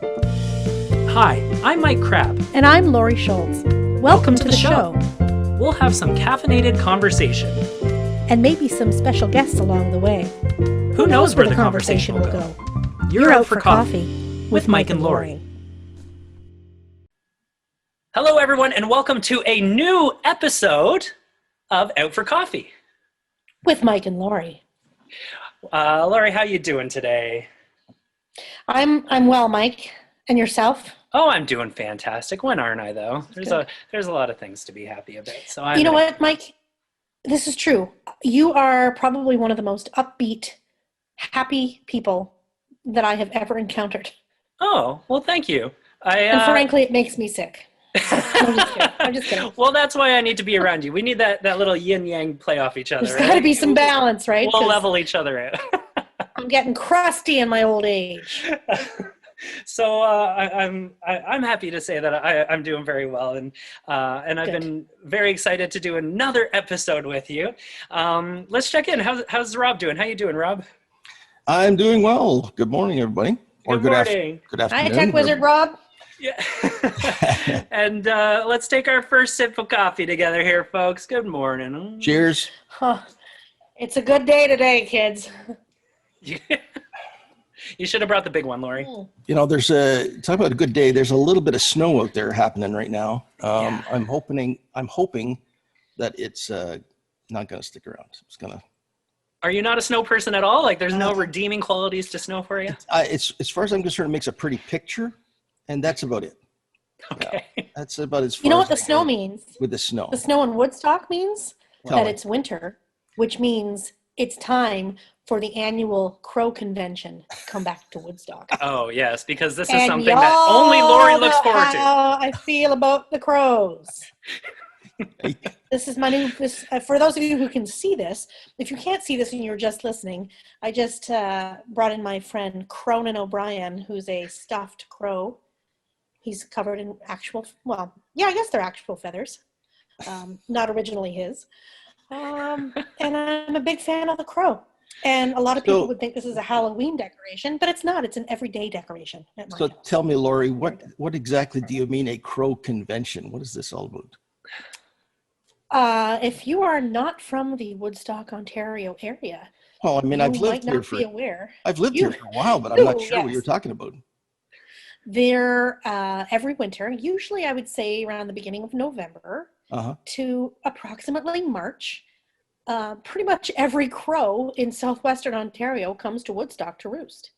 Hi, I'm Mike Crabb. And I'm Lori Schultz. Welcome to the show. We'll have some caffeinated conversation. And maybe some special guests along the way. Who knows where the conversation will go? You're out for coffee with Mike and Lori. Hello, everyone, and welcome to a new episode of Out for Coffee. With Mike and Lori. Lori, how you doing today? I'm well, Mike. And yourself? Oh, I'm doing fantastic. When aren't I, though? There's a lot of things to be happy about. So you know what, Mike? This is true. You are probably one of the most upbeat, happy people that I have ever encountered. Oh, well, thank you. And frankly, it makes me sick. I'm just kidding. Well, that's why I need to be around you. We need that little yin-yang play off each other. There's got to be some balance, right? We'll level each other out. I'm getting crusty in my old age. So I'm happy to say that I'm doing very well, and I've been very excited to do another episode with you. Let's check in. How's Rob doing? How you doing, Rob? I'm doing well. Good morning, everybody. Good morning. Good afternoon. Hi, Tech Wizard Rob. Yeah. And let's take our first sip of coffee together here, folks. Good morning. Cheers. It's a good day today, kids. You should have brought the big one, Lori. You know, talk about a good day. There's a little bit of snow out there happening right now. Yeah. I'm hoping that it's not going to stick around. It's going to. Are you not a snow person at all? Like, there's no redeeming qualities to snow for you? It's as far as I'm concerned, it makes a pretty picture, and that's about it. Okay. Yeah, that's about as far. You know as what the snow means? With the snow. The snow in Woodstock means Tell me. it's winter, which means it's time for the annual Crow Convention to come back to Woodstock. Oh, yes, because this is And something that only Lori looks know forward to. How I feel about the crows. This is my new, for those of you who can see this, if you can't see this and you're just listening, I just brought in my friend Cronin O'Brien, who's a stuffed crow. He's covered in actual, well, yeah, I guess they're actual feathers, not originally his. And I'm a big fan of the crow. And a lot of people would think this is a Halloween decoration, but it's not. It's an everyday decoration at my house. Tell me, Lori, what exactly do you mean a crow convention? What is this all about? If you are not from the Woodstock, Ontario area, well, I mean, I've lived here for a while, but I'm not sure what you're talking about. They're every winter, usually I would say around the beginning of November to approximately March. Pretty much every crow in southwestern Ontario comes to Woodstock to roost.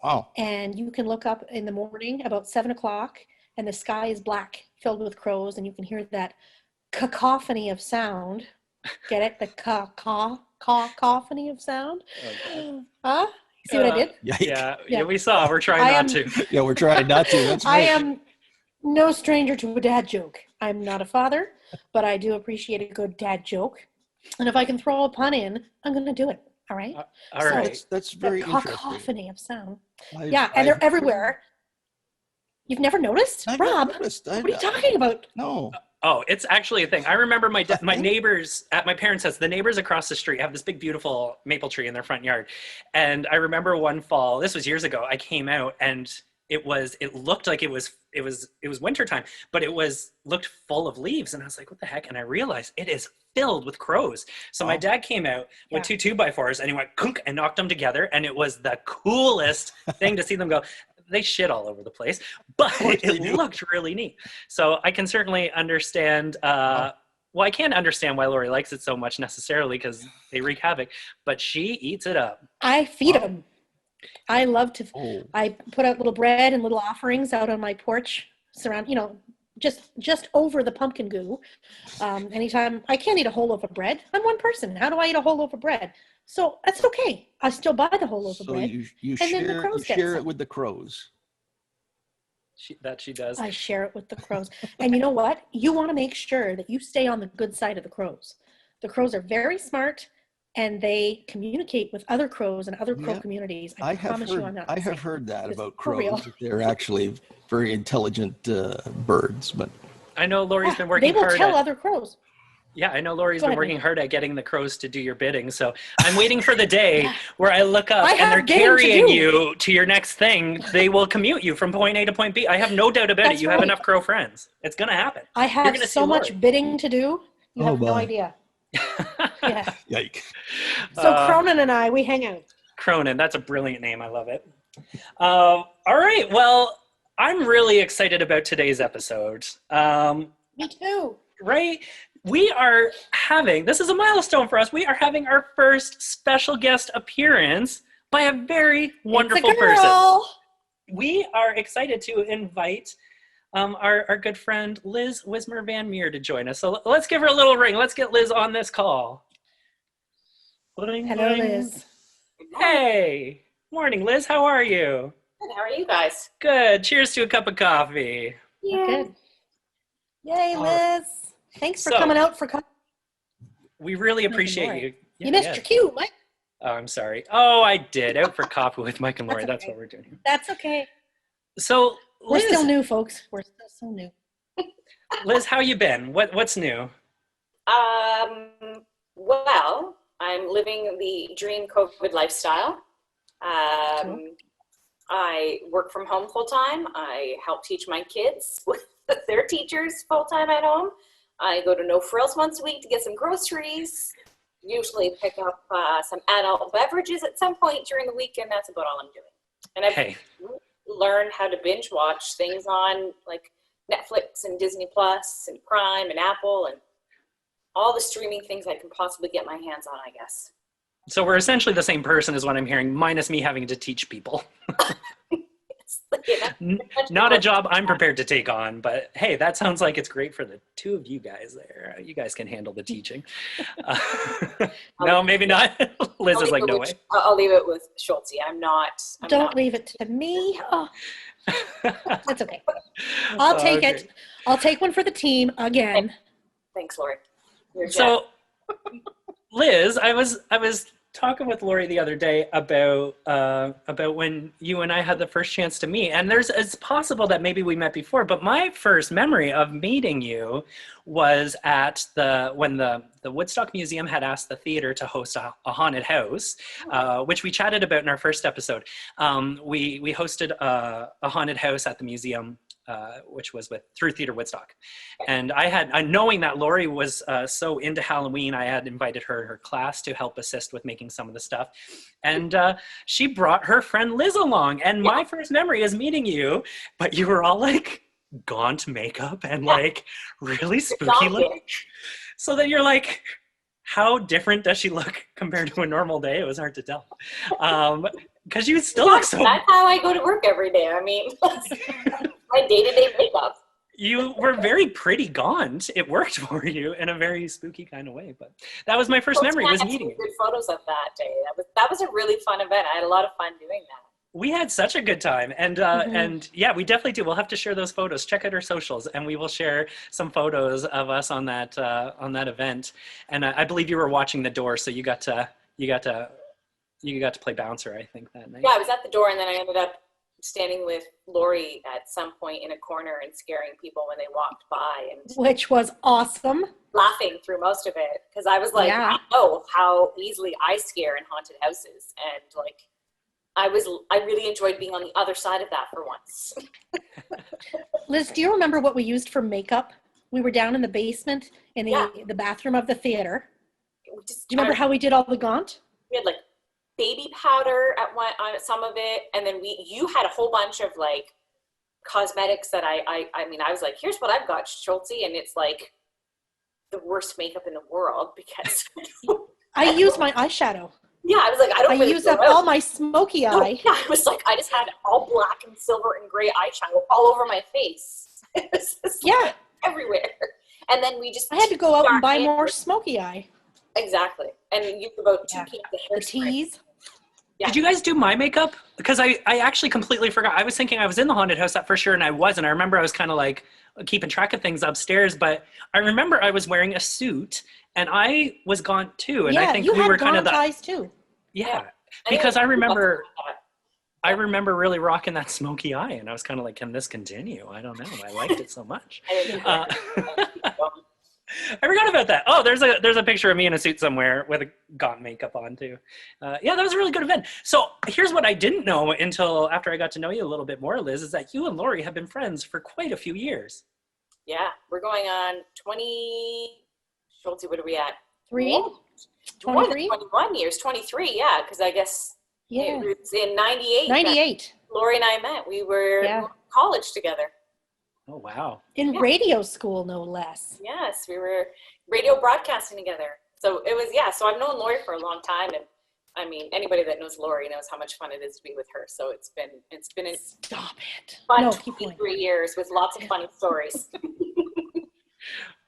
Wow. And you can look up in the morning about 7 o'clock and the sky is black, filled with crows, and you can hear that cacophony of sound. Get it? The cacophony of sound? Okay. Huh? See what I did? Yeah, we saw. We're trying not to. Yeah, we're trying not to. That's right. I am no stranger to a dad joke. I'm not a father, but I do appreciate a good dad joke. And if I can throw a pun in, I'm going to do it. All right? All right. That's very interesting. Cacophony of sound. And they're everywhere. You've never noticed? Rob, what are you talking about? No. Oh, it's actually a thing. I remember my neighbors at my parents' house, the neighbors across the street have this big, beautiful maple tree in their front yard. And I remember one fall, this was years ago, I came out and it looked like it was wintertime, but it looked full of leaves. And I was like, what the heck? And I realized it is filled with crows. So my dad came out with 2 2x4s and he went kunk and knocked them together. And it was the coolest thing to see them go. They shit all over the place, but it looked really neat. So I can certainly understand, well, I can't understand why Lori likes it so much necessarily because they wreak havoc, but she eats it up. I feed them. I love to, I put out little bread and little offerings out on my porch, just over the pumpkin goo. Anytime, I can't eat a whole loaf of bread. I'm one person. How do I eat a whole loaf of bread? So that's okay. I still buy the whole loaf of bread. You share it with the crows. She does. I share it with the crows. And you know what? You want to make sure that you stay on the good side of the crows. The crows are very smart and they communicate with other crows and other crow communities. I promise you I'm not. I have heard that about crows. They're actually very intelligent birds, but I know Lori's been working hard. They will hard tell other crows. Yeah, I know Lori's Go been ahead, working Nick. hard at getting the crows to do your bidding, so I'm waiting for the day where I look up I and have they're bidding to carrying do. you to your next thing. They will commute you from point A to point B. I have no doubt about it. That's You have right. enough crow friends. It's gonna happen. I You're have gonna see so much Lori. bidding to do. You Oh, have no my. idea. Yeah. Yike. So Cronin and I, we hang out. Cronin, that's a brilliant name. I love it. All right, well, I'm really excited about today's episode. Me too. Right? We are having, this is a milestone for us. We are having our first special guest appearance by a very wonderful it's a person. girl. We are excited to invite our good friend Liz Wismer-Van Meer to join us. So let's give her a little ring. Let's get Liz on this call. Bling, Hello, bling. Liz. Hey. Morning, Liz. How are you? Good. How are you guys? Good. Cheers to a cup of coffee. Good. Yay, Liz. Thanks for So- coming out for coffee. We really Mike and appreciate Lori. you. You missed your cue, Mike. Oh, I'm sorry. Oh, I did. Out for coffee with Mike and Lori. That's That's okay. what we're doing here. That's okay. So, We're Liz, still new, folks. We're still so new. Liz, how you been? What's new? Well, I'm living the dream COVID lifestyle. Cool. I work from home full time. I help teach my kids with their teachers full time at home. I go to No Frills once a week to get some groceries. Usually pick up some adult beverages at some point during the week, and that's about all I'm doing. And I've Hey, learned how to binge watch things on like Netflix and Disney Plus and Prime and Apple and all the streaming things I can possibly get my hands on, I guess. so we're essentially the same person is what I'm hearing, minus me having to teach people. Not a job I'm prepared to take on, but hey, that sounds like it's great for the two of you guys there. You guys can handle the teaching. No, maybe not. Liz is like, no way. I'll leave it with Schultze. I'm Don't not. leave it to me. Oh, that's okay. I'll take Okay. it. I'll take one for the team again. Thanks, Lori. You're So, Liz, I was talking with Lori the other day about when you and I had the first chance to meet, and it's possible that maybe we met before, but my first memory of meeting you was at when the Woodstock Museum had asked the theater to host a haunted house, which we chatted about in our first episode. We hosted a haunted house at the museum. Which was through Theater Woodstock. And I had, knowing that Lori was so into Halloween, I had invited her and her class to help assist with making some of the stuff. And she brought her friend Liz along. And my first memory is meeting you, but you were all like gaunt makeup and like really spooky looking. So then you're like, how different does she look compared to a normal day? It was hard to tell. Because you still look so... That's how I go to work every day. I mean, my day-to-day makeup. You were very pretty gaunt. It worked for you in a very spooky kind of way. But that was my first memory, was meeting you. Good photos of that day. That was a really fun event. I had a lot of fun doing that. We had such a good time, and and yeah, we definitely do. We'll have to share those photos. Check out our socials, and we will share some photos of us on that event. And I believe you were watching the door, so you got to play bouncer, I think, that night. Yeah, I was at the door, and then I ended up standing with Lori at some point in a corner and scaring people when they walked by, and Which was awesome. laughing through most of it because I was like, Yeah. I know how easily I scare in haunted houses, and like I really enjoyed being on the other side of that for once. Liz, do you remember what we used for makeup? We were down in the basement in the bathroom of the theater. Do you remember how we did all the gaunt? We had like baby powder on some of it, and then you had a whole bunch of like cosmetics that I mean, I was like, here's what I've got, Schultze, and it's like the worst makeup in the world because I used my eyeshadow. yeah, I was like, I I used up all my smoky eye. Yeah, I was like, I just had all black and silver and gray eyeshadow all over my face. It was just Yeah. everywhere. And then we just I had to go out and buy dark more smoky eye. Exactly. And you used about 2 Yeah. cans of The hairspray. teas. Yeah. Did you guys do my makeup? Because I actually completely forgot. I was thinking I was in the haunted house that for sure, and I wasn't. I remember I was kind of like keeping track of things upstairs, but I remember I was wearing a suit, and I was gaunt too. And Yeah, I think you we had were kind of gaunt the eyes too. yeah. I Because I think remember I I remember really rocking that smoky eye, and I was kind of like, can this continue? I don't know. I liked it so much. didn't Uh, I forgot about that. Oh, there's a picture of me in a suit somewhere with a gaunt makeup on too. Yeah, that was a really good event. So here's what I didn't know until after I got to know you a little bit more, Liz, is that you and Lori have been friends for quite a few years. Yeah, we're going on 20, Schulte, what are we at? 23? 21 years, 23, yeah, because I guess Yeah. it was in 98. 98. Lori and I met. We were in college together. Oh, wow. In radio school, no less. Yes, we were radio broadcasting together. So it was, so I've known Lori for a long time. And I mean, anybody that knows Lori knows how much fun it is to be with her. So it's been a Stop it. fun No, keep 23 going. years with lots of funny stories.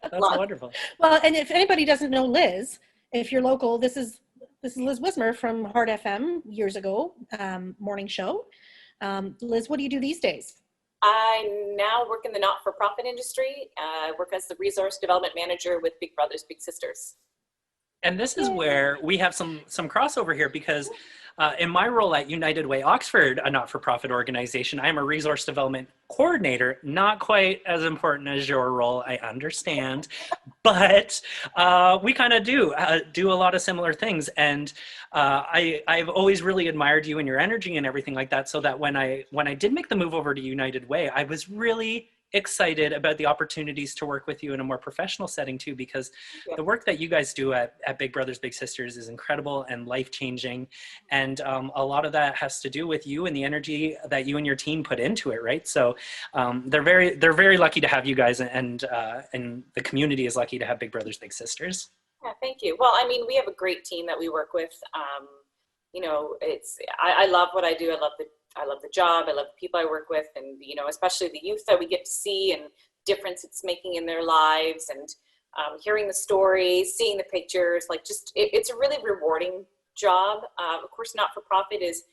That's wonderful. Well, and if anybody doesn't know Liz, if you're local, this is Liz Wismer from Heart FM years ago, morning show. Liz, what do you do these days? I now work in the not-for-profit industry. I work as the resource development manager with Big Brothers Big Sisters. And this is where we have some crossover here, because in my role at United Way Oxford, a not-for-profit organization, I'm a resource development coordinator. Not quite as important as your role, I understand, but we kind of do a lot of similar things. And I've always really admired you and your energy and everything like that. So that when I did make the move over to United Way, I was really excited about the opportunities to work with you in a more professional setting too, because the work that you guys do at Big Brothers Big Sisters is incredible and life-changing, and a lot of that has to do with you and the energy that you and your team put into it, right? So they're very lucky to have you guys, and the community is lucky to have Big Brothers Big Sisters. Yeah, thank you. Well, I mean, we have a great team that we work with. You know, I love what I do. I love the job. I love the people I work with, and, you know, especially the youth that we get to see and difference it's making in their lives, and hearing the stories, seeing the pictures, like just, it's a really rewarding job. Of course, not-for-profit is,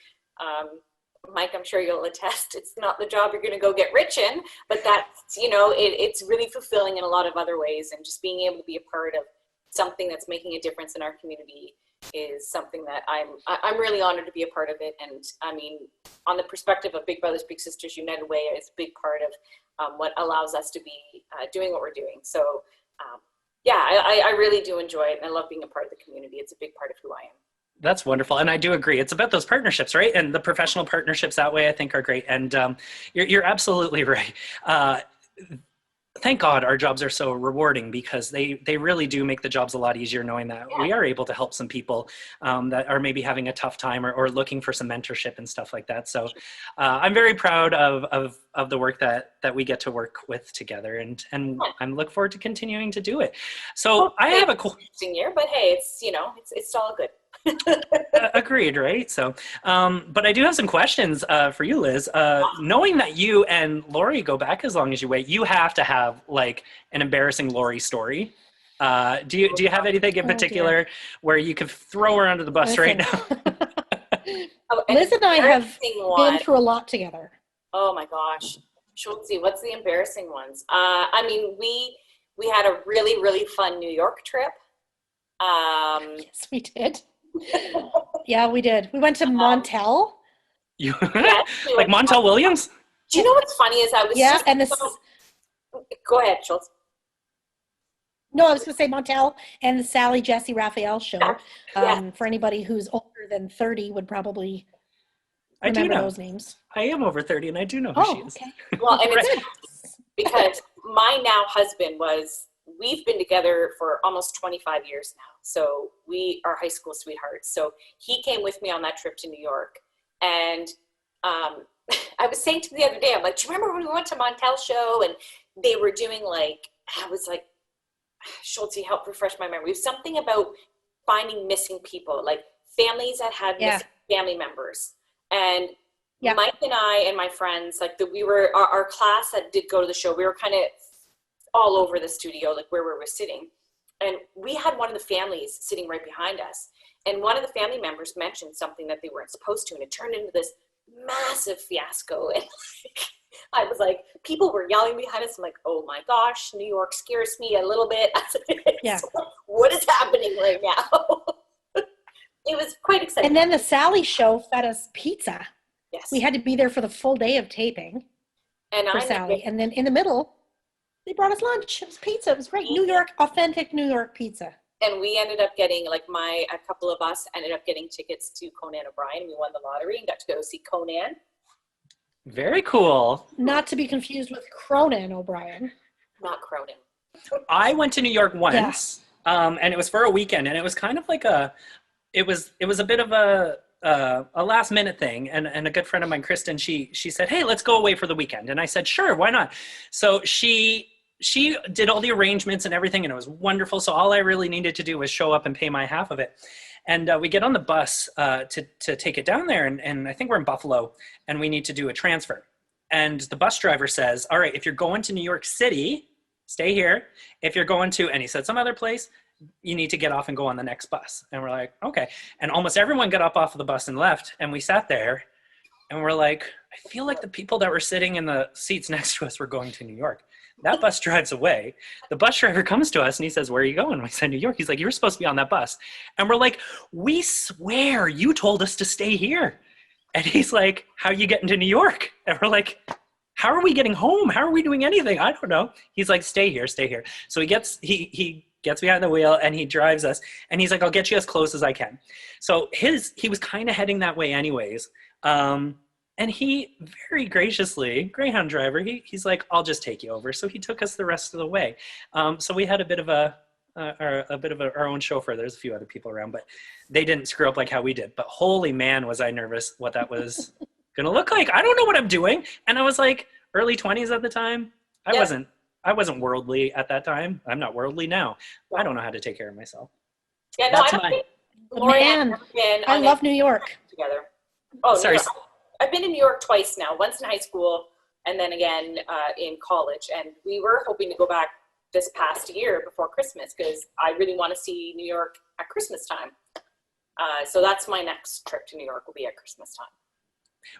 Mike, I'm sure you'll attest, it's not the job you're going to go get rich in, but that's, you know, it's really fulfilling in a lot of other ways, and just being able to be a part of something that's making a difference in our community is something that I'm really honored to be a part of it. And I mean, on the perspective of Big Brothers Big Sisters United Way, is a big part of what allows us to be doing what we're doing. So yeah, I really do enjoy it, and I love being a part of the community. It's a big part of who I am. That's wonderful. And I do agree. It's about those partnerships, right? And the professional partnerships that way, I think, are great. And you're absolutely right. Thank God our jobs are so rewarding, because they really do make the jobs a lot easier, knowing that we are able to help some people that are maybe having a tough time or looking for some mentorship and stuff like that. So I'm very proud of the work that we get to work with together, and I'm look forward to continuing to do it. So I have a interesting year, but hey, it's, you know, it's all good. Agreed, right? So, but I do have some questions for you, Liz. Knowing that you and Lori go back as long as you wait, you have to have like an embarrassing Lori story. Do you have anything in particular where you could throw her under the bus right now? Liz and I have been through a lot together. Oh my gosh. Schulte, what's the embarrassing ones? I mean, we had a really, really fun New York trip. Yes, we did. Yeah, we did. We went to Montel. You like Montel Williams? Do you know what's funny is I was Go ahead, Schultz. No, I was going to say Montel and the Sally Jesse Raphael show. For anybody who's older than 30 would probably remember those names. I am over 30 and I do know who she is. Okay. Well, and it's because my now husband we've been together for almost 25 years now. So we are high school sweethearts. So he came with me on that trip to New York. And I was saying to him the other day, I'm like, do you remember when we went to Montel show and they were doing like, I was like, Schulte, help refresh my memory. Something about finding missing people, like families that had missing family members. And Mike and I and my friends, like we were, our class that did go to the show, we were kind of all over the studio, like where we were sitting. And we had one of the families sitting right behind us. And one of the family members mentioned something that they weren't supposed to. And it turned into this massive fiasco. And I was like, people were yelling behind us. I'm like, oh my gosh, New York scares me a little bit. What is happening right now? It was quite exciting. And then the Sally show fed us pizza. Yes. We had to be there for the full day of taping for Sally. And then in the middle, They brought us lunch. It was pizza. It was great. New York, authentic New York pizza. And we ended up getting, like a couple of us ended up getting tickets to Conan O'Brien. We won the lottery and got to go see Conan. Very cool. Not to be confused with Cronan O'Brien. Not Cronin. I went to New York once, and it was for a weekend, and it was kind of like it was a bit of a last minute thing. And a good friend of mine, Kristen, she said, "Hey, let's go away for the weekend." And I said, "Sure, why not?" So she did all the arrangements and everything, and it was wonderful. So all I really needed to do was show up and pay my half of it. And we get on the bus to take it down there, and I think we're in Buffalo, and we need to do a transfer. And the bus driver says, "All right, if you're going to New York City, stay here. If you're going to," and he said some other place, "you need to get off and go on the next bus." And we're like, okay. And almost everyone got up off of the bus and left, and we sat there, and we're like, I feel like the people that were sitting in the seats next to us were going to New York. That bus drives away. The bus driver comes to us and he says, "Where are you going?" We said, "New York." He's like, "You were supposed to be on that bus." And we're like, "We swear you told us to stay here." And he's like, "How are you getting to New York?" And we're like, "How are we getting home? How are we doing anything? I don't know." He's like, "Stay here, stay here." So he gets behind the wheel and he drives us, and he's like, "I'll get you as close as I can." So he was kind of heading that way anyways. And he very graciously, Greyhound driver, he's like, "I'll just take you over." So he took us the rest of the way. So we had a bit of our own chauffeur. There's a few other people around, but they didn't screw up like how we did. But holy man, was I nervous what that was going to look like. I don't know what I'm doing. And I was like early 20s at the time. I wasn't worldly at that time. I'm not worldly now. I don't know how to take care of myself. Yeah, no, I don't think Lori and I have been I love New York. together. Oh, sorry. I've been in New York twice now, once in high school and then again in college. And we were hoping to go back this past year before Christmas because I really want to see New York at Christmas time. So that's my next trip to New York will be at Christmas time.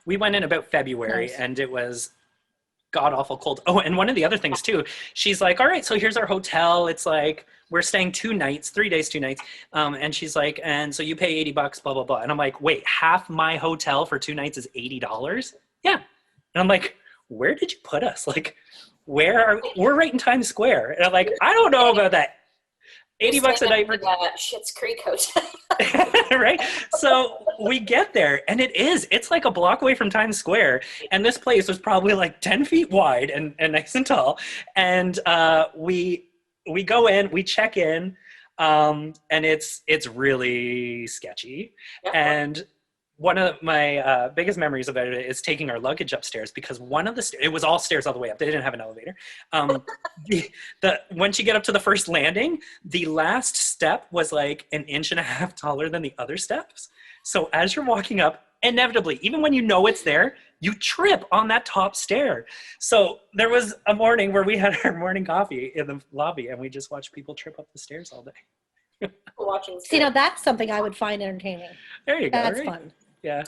We went in about February, Nice. and it was god awful cold. Oh, and one of the other things too, she's like, "All right, so here's our hotel. It's like we're staying 2 nights, 3 days, 2 nights." And she's like, "And so you pay $80, blah blah blah." And I'm like, "Wait, half my hotel for 2 nights is $80?" Yeah. And I'm like, "Where did you put us? Like, we're right in Times Square." And I'm like, "I don't know about that. $80 a night for Schitt's Creek hotel." right? So we get there, and it's like a block away from Times Square, and this place was probably like 10 feet wide and nice and tall. And we go in, we check in, and it's really sketchy. Yep. And one of my biggest memories about it is taking our luggage upstairs, because one of the it was all stairs all the way up. They didn't have an elevator. Once you get up to the first landing, the last step was like 1.5 inches taller than the other steps. So as you're walking up, inevitably, even when you know it's there, you trip on that top stair. So there was a morning where we had our morning coffee in the lobby, and we just watched people trip up the stairs all day. Watching. See, now that's something I would find entertaining. There you go. That's right? fun. Yeah.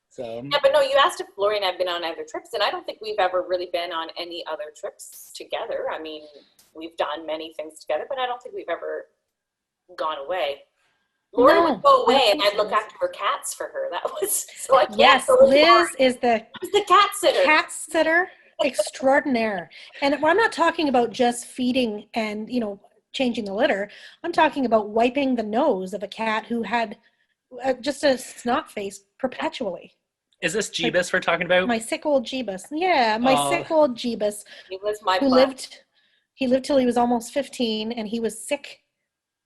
So Yeah, but no, you asked if Lori and I have been on other trips, and I don't think we've ever really been on any other trips together. I mean, we've done many things together, but I don't think we've ever gone away. Lori No, would go away, I and don't I'd look think so. after her cats for her. That was so. I can't Yes, go with Liz Lori. is the She's the cat sitter. cat sitter extraordinaire. And I'm not talking about just feeding and, changing the litter. I'm talking about wiping the nose of a cat who had just a snot face perpetually. is this Jeebus we're talking about? My sick old Jeebus. Yeah, my sick old Jeebus He was my who butt. lived till he was almost 15, and he was sick,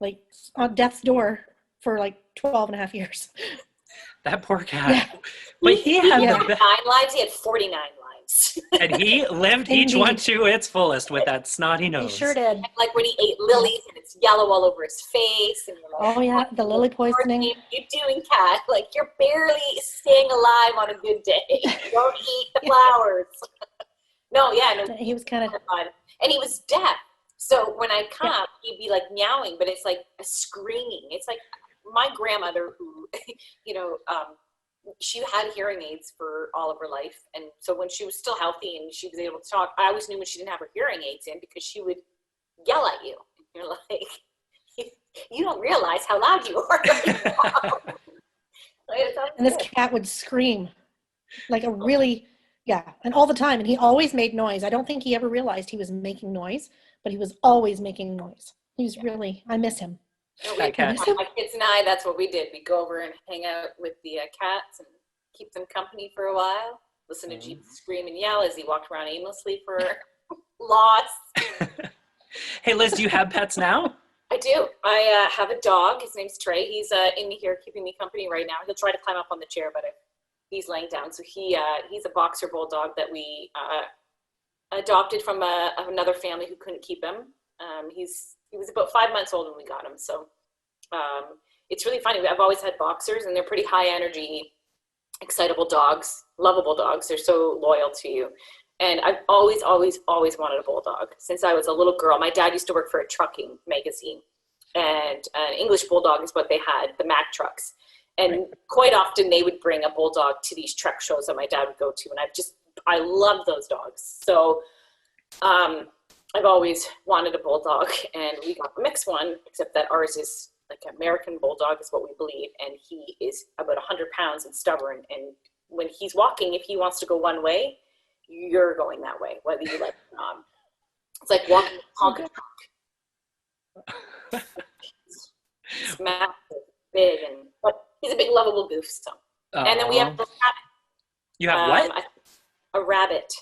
like on death's door for like 12 and a half years. That poor cat. Yeah. But he had Yeah. the 9 lives. He had 49 lives. and he lived each Indeed. one to its fullest with that snotty He nose. sure did. Like when he ate lilies, and it's yellow all over his face, and you're like, Oh yeah, the lily poisoning. What are you doing, cat? Like, you're barely staying alive on a good day. Don't eat the flowers. No, He was kind of God. And he was deaf. So when I come, he'd be like meowing, but it's like a screaming. It's like my grandmother who, she had hearing aids for all of her life. And so when she was still healthy and she was able to talk, I always knew when she didn't have her hearing aids in because she would yell at you. You're like, you don't realize how loud you are right now. and this cat would scream like a really, Yeah, and all the time. And he always made noise. I don't think he ever realized he was making noise, but he was always making noise. He's really, I miss him. No, Hi, Kat. my kids and I, that's what we did. We'd go over and hang out with the cats and keep them company for a while, listen to Jeep scream and yell as he walked around aimlessly for lots. Hey, Liz, do you have pets now? I do. I have a dog. His name's Trey. He's in here keeping me company right now. He'll try to climb up on the chair, but he's laying down. So he's a boxer bulldog that we adopted from another family who couldn't keep him. He was about 5 months old when we got him. So it's really funny. I've always had boxers, and they're pretty high energy, excitable dogs, lovable dogs. They're so loyal to you. And I've always, always, always wanted a bulldog since I was a little girl. My dad used to work for a trucking magazine, and an English bulldog is what they had, the Mack trucks. And quite often they would bring a bulldog to these truck shows that my dad would go to. And I love those dogs. So I've always wanted a bulldog, and we got a mixed one, except that ours is like American bulldog is what we believe. And he is about 100 pounds and stubborn. And when he's walking, if he wants to go one way, you're going that way, whether you like it or not. It's like walking a honky tonk. He's massive, big, but he's a big, lovable goof. So, and then we have a rabbit. You have what? A rabbit.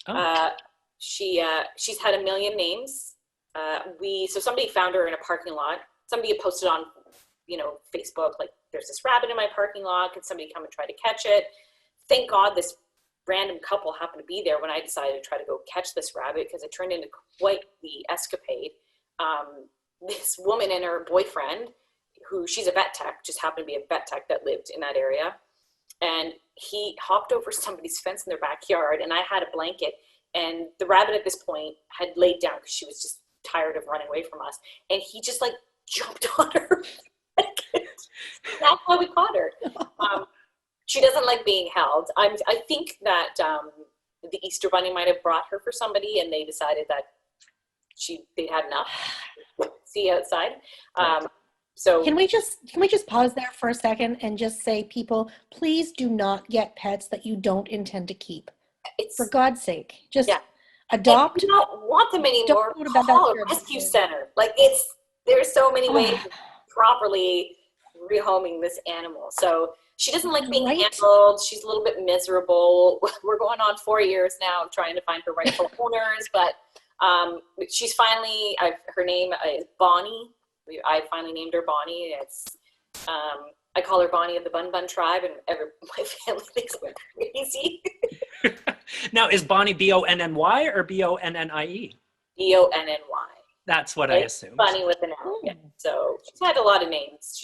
Oh. She's had a million names. So somebody found her in a parking lot. Somebody had posted on, Facebook, like, there's this rabbit in my parking lot. Can somebody come and try to catch it? Thank God this random couple happened to be there when I decided to try to go catch this rabbit, because it turned into quite the escapade. This woman and her boyfriend, she's a vet tech, just happened to be a vet tech that lived in that area. And he hopped over somebody's fence in their backyard, and I had a blanket. And the rabbit at this point had laid down because she was just tired of running away from us. And he just like jumped on her. That's how we caught her. She doesn't like being held. I think that the Easter Bunny might have brought her for somebody, and they decided that they'd had enough. See outside. So can we just pause there for a second and just say, people, please do not get pets that you don't intend to keep. For God's sake, just adopt. If you don't want them anymore, call a rescue center. Like, there's so many ways of properly rehoming this animal. So she doesn't like being handled. She's a little bit miserable. We're going on 4 years now of trying to find her rightful owners, but she's finally, her name is Bonnie. I finally named her Bonnie. It's I call her Bonnie of the Bun Bun tribe, and my family thinks I'm crazy. Now, is Bonnie Bonny or Bonnie? Bonny. That's what I assumed. Bunny with an L. Yeah. So she's had a lot of names.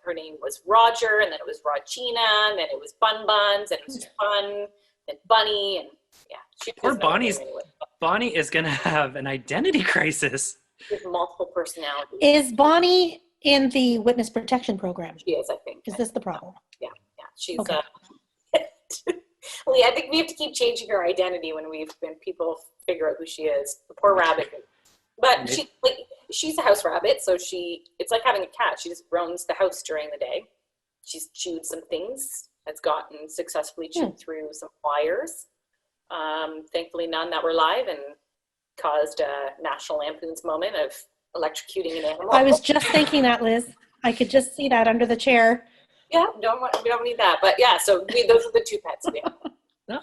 Her name was Roger, and then it was Rogina, and then it was Bun Buns, and it was Fun, then Bunny, and yeah. Poor Bonnie is going to have an identity crisis. With multiple personalities. Is Bonnie in the witness protection program? She is, I think. Is this the problem? Yeah. She's okay. Well, yeah, I think we have to keep changing her identity when people figure out who she is. The poor rabbit. But she's a house rabbit, so it's like having a cat. She just roams the house during the day. She's chewed some things, has gotten successfully chewed through some wires. Thankfully none that were live, and caused a National Lampoon's moment of electrocuting an animal. I was just thinking that, Liz. I could just see that under the chair. Yeah, we don't need that. But yeah, so those are the two pets we have.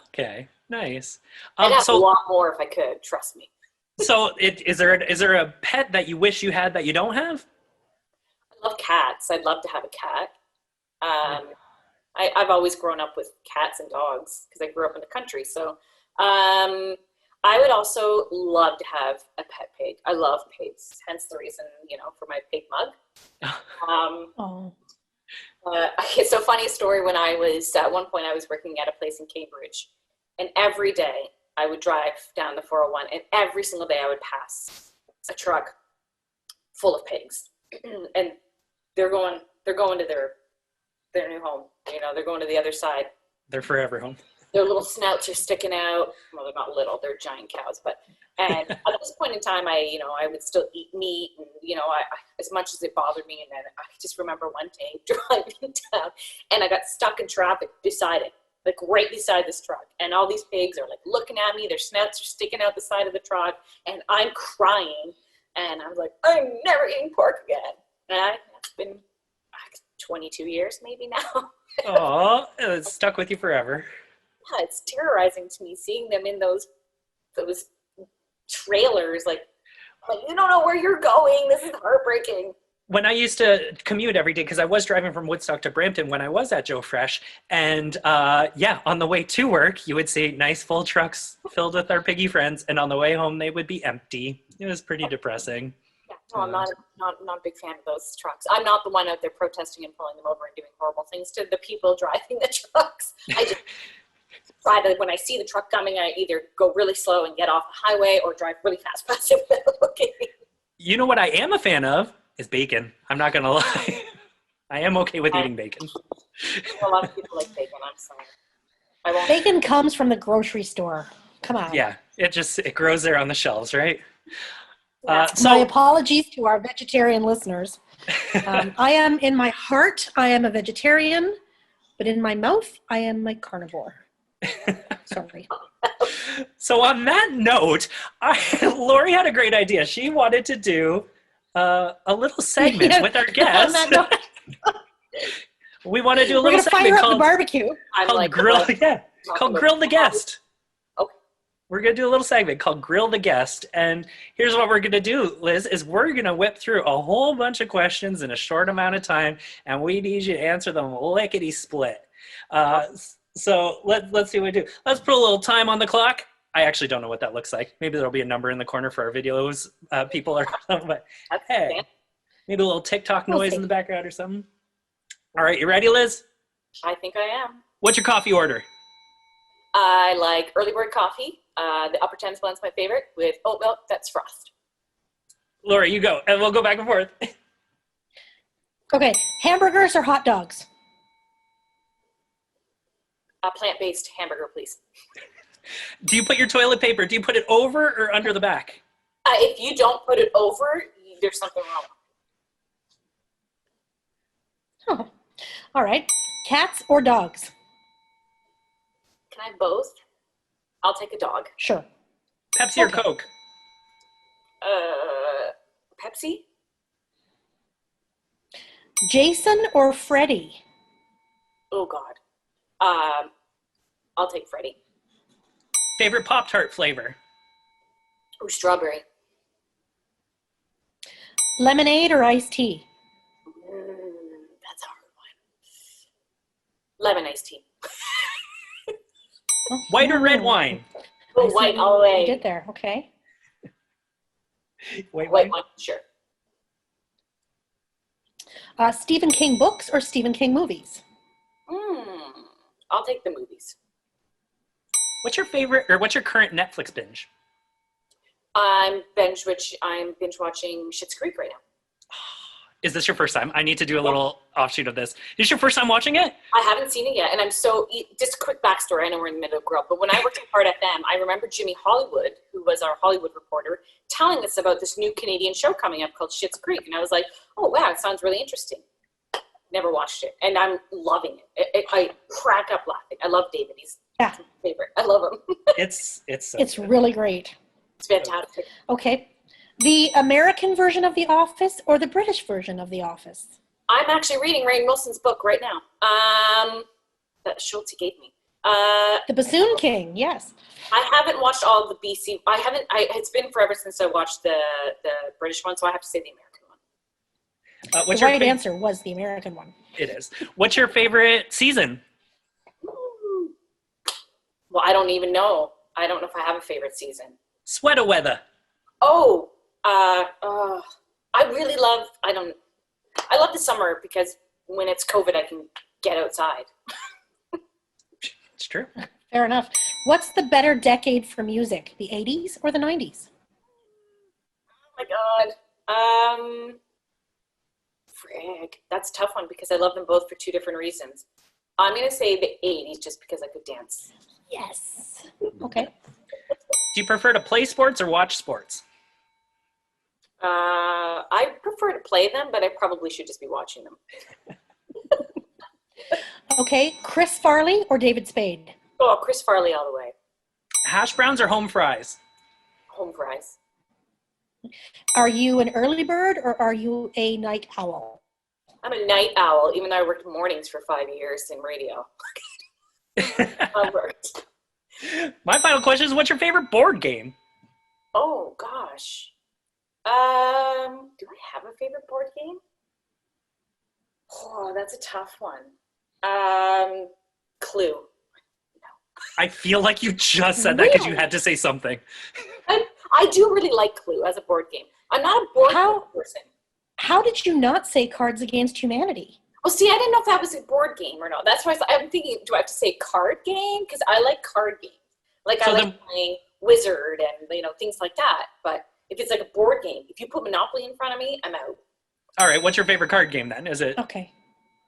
Okay, nice. I'd have a lot more if I could, trust me. So is there a pet that you wish you had that you don't have? I love cats. I'd love to have a cat. I've always grown up with cats and dogs because I grew up in the country. So I would also love to have a pet pig. I love pigs, hence the reason, for my pig mug. It's so funny story. When at one point I was working at a place in Cambridge, and every day I would drive down the 401, and every single day I would pass a truck full of pigs, and they're going to their new home. They're going to the other side. Their forever home. Their little snouts are sticking out. Well, they're not little; they're giant cows. And at this point in time, I would still eat meat, and I as much as it bothered me. And then I just remember one day driving down, and I got stuck in traffic beside it. like right beside this truck. And all these pigs are like looking at me. Their snouts are sticking out the side of the truck. And I'm crying. And I'm like, I'm never eating pork again. And it's been 22 years maybe now. Oh, it's stuck with you forever. Yeah, it's terrorizing to me seeing them in those trailers. Like, you don't know where you're going. This is heartbreaking. When I used to commute every day, because I was driving from Woodstock to Brampton when I was at Joe Fresh, and on the way to work, you would see nice full trucks filled with our piggy friends, and on the way home, they would be empty. It was pretty depressing. Yeah, no, I'm not a big fan of those trucks. I'm not the one out there protesting and pulling them over and doing horrible things to the people driving the trucks. I just try to, when I see the truck coming, I either go really slow and get off the highway or drive really fast past it without looking. You know what I am a fan of? Is bacon. I'm not gonna lie. I am okay with eating bacon. A lot of people like bacon. I'm sorry. Bacon comes from the grocery store. Come on. Yeah, it grows there on the shelves, right? My apologies to our vegetarian listeners. I am, in my heart, I am a vegetarian, but in my mouth, I am a carnivore. Sorry. So on that note, Lori had a great idea. She wanted to do a little segment with our guests. We want to do a little segment called the barbecue. Called Grill the Guest. Okay. We're going to do a little segment called Grill the Guest. And here's what we're going to do, Liz, is we're going to whip through a whole bunch of questions in a short amount of time, and we need you to answer them lickety-split. So let's see what we do. Let's put a little time on the clock. I actually don't know what that looks like. Maybe there'll be a number in the corner for our videos. People are, but hey, maybe a little TikTok noise in the background or something. All right, you ready, Liz? I think I am. What's your coffee order? I like early bird coffee. The upper Thames blend's my favorite with oat milk. That's frost. Laura, you go, and we'll go back and forth. Okay, hamburgers or hot dogs? A plant-based hamburger, please. Do you put your toilet paper, do you put it over or under the back? If you don't put it over, there's something wrong. Oh, all right. Cats or dogs? Can I have both? I'll take a dog. Sure. Pepsi or Coke? Pepsi? Jason or Freddie? Oh, God. I'll take Freddie. Favorite Pop-Tart flavor? Oh, strawberry. Lemonade or iced tea? That's a hard one. Lemon iced tea. White or red wine? Oh, white all the way. You did there, okay. White wine, sure. Stephen King books or Stephen King movies? I'll take the movies. What's your favorite, or what's your current Netflix binge? I'm binge watching Schitt's Creek right now. Is this your first time? I need to do a little offshoot of this. Is this your first time watching it? I haven't seen it yet, and just a quick backstory. I know we're in the middle of growth, but when I worked at Hard FM, I remember Jimmy Hollywood, who was our Hollywood reporter, telling us about this new Canadian show coming up called Schitt's Creek, and I was like, oh wow, it sounds really interesting. Never watched it, and I'm loving it. I crack up laughing. I love David. He's my favorite. I love him. It's really great. It's fantastic. Okay. The American version of The Office or the British version of The Office? I'm actually reading Rainn Wilson's book right now. That Schultz gave me. The Bassoon King, yes. I haven't watched all the BC. It's been forever since I watched the British one, so I have to say the American one. The right answer was the American one. It is. What's your favorite season? Well, I don't even know. I don't know if I have a favorite season. Sweater weather. Oh, I really love, I love the summer because when it's COVID, I can get outside. It's true. Fair enough. What's the better decade for music, the 80s or the 90s? Oh my God. Frig. That's a tough one because I love them both for two different reasons. I'm going to say the 80s just because I could dance. Yes. Okay. Do you prefer to play sports or watch sports? I prefer to play them, but I probably should just be watching them. Okay, Chris Farley or David Spade? Oh, Chris Farley all the way. Hash browns or home fries? Home fries. Are you an early bird or are you a night owl? I'm a night owl, even though I worked mornings for 5 years in radio. I worked. My final question is, what's your favorite board game? Oh, gosh. Do I have a favorite board game? Oh, that's a tough one. Clue. I feel like you just said that because you had to say something. I do really like Clue as a board game. I'm not a board game person. How did you not say Cards Against Humanity? Well, see, I didn't know if that was a board game or not. That's why I'm thinking, do I have to say card game? Because I like card games. Like, I like playing Wizard and, things like that. But if it's like a board game, if you put Monopoly in front of me, I'm out. All right, what's your favorite card game then? Is it? Okay.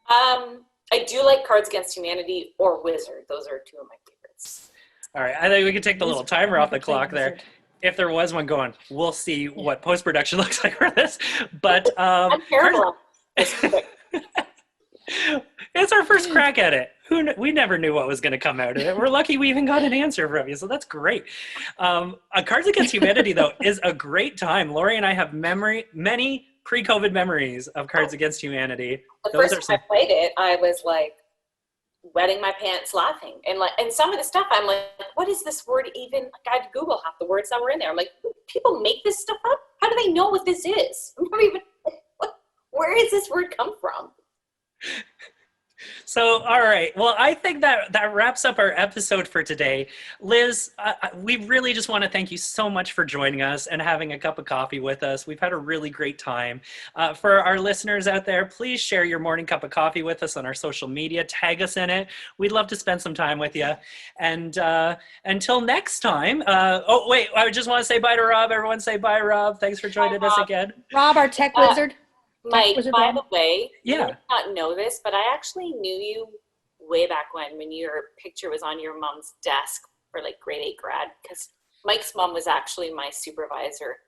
I do like Cards Against Humanity or Wizard. Those are two of my favorites. All right, I think we can take the little timer off the clock there. If there was one going, we'll see what post-production looks like for this. But I'm terrible. It's our first crack at it. We never knew what was going to come out of it. We're lucky we even got an answer from you, so that's great. Cards Against Humanity, though, is a great time. Lori and I have many pre-COVID memories of Cards Against Humanity. The first time I played it, I was like wetting my pants laughing. And some of the stuff, I'm like, what is this word even? Like, I had to Google half the words that were in there. I'm like, people make this stuff up? How do they know what this is? I'm not even, where does this word come from? So, all right. Well, I think that wraps up our episode for today. Liz, we really just want to thank you so much for joining us and having a cup of coffee with us. We've had a really great time. For our listeners out there, please share your morning cup of coffee with us on our social media. Tag us in it. We'd love to spend some time with you. And until next time, I just want to say bye to Rob. Everyone say bye, Rob. Thanks for joining us again. Rob, our tech wizard. Mike, by the way, you might not know this, but I actually knew you way back when your picture was on your mom's desk for like grade 8 grad, because Mike's mom was actually my supervisor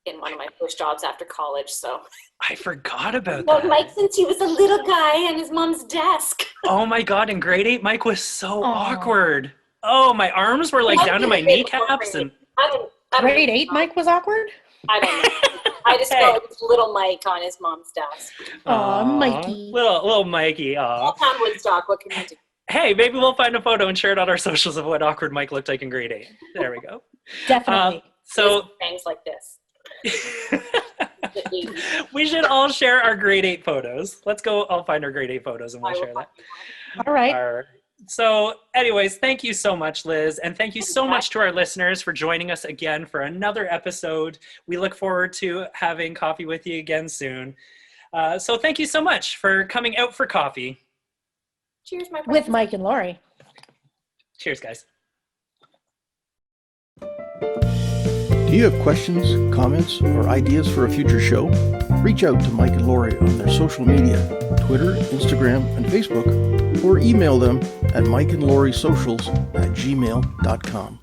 in one of my first jobs after college. So I forgot about that. that. Mike, since he was a little guy on his mom's desk. Oh my God, in grade 8, Mike was so awkward. Oh, my arms were like down to my kneecaps. And grade 8, Mike was awkward? I don't know. I just know it was little Mike on his mom's desk. Aw, Mikey. Little Mikey. Aw. Town Woodstock, what can you do? Hey, maybe we'll find a photo and share it on our socials of what awkward Mike looked like in grade 8. There we go. Definitely. So things like this. We should all share our grade 8 photos. Let's go. I'll find our grade 8 photos and we'll share that. All right. So anyways, thank you so much, Liz. And thank you so much to our listeners for joining us again for another episode. We look forward to having coffee with you again soon. So thank you so much for coming out for coffee. Cheers, my friend. With Mike and Lori. Cheers, guys. Do you have questions, comments, or ideas for a future show? Reach out to Mike and Lori on their social media, Twitter, Instagram, and Facebook, or email them at mikeandlorisocials@gmail.com.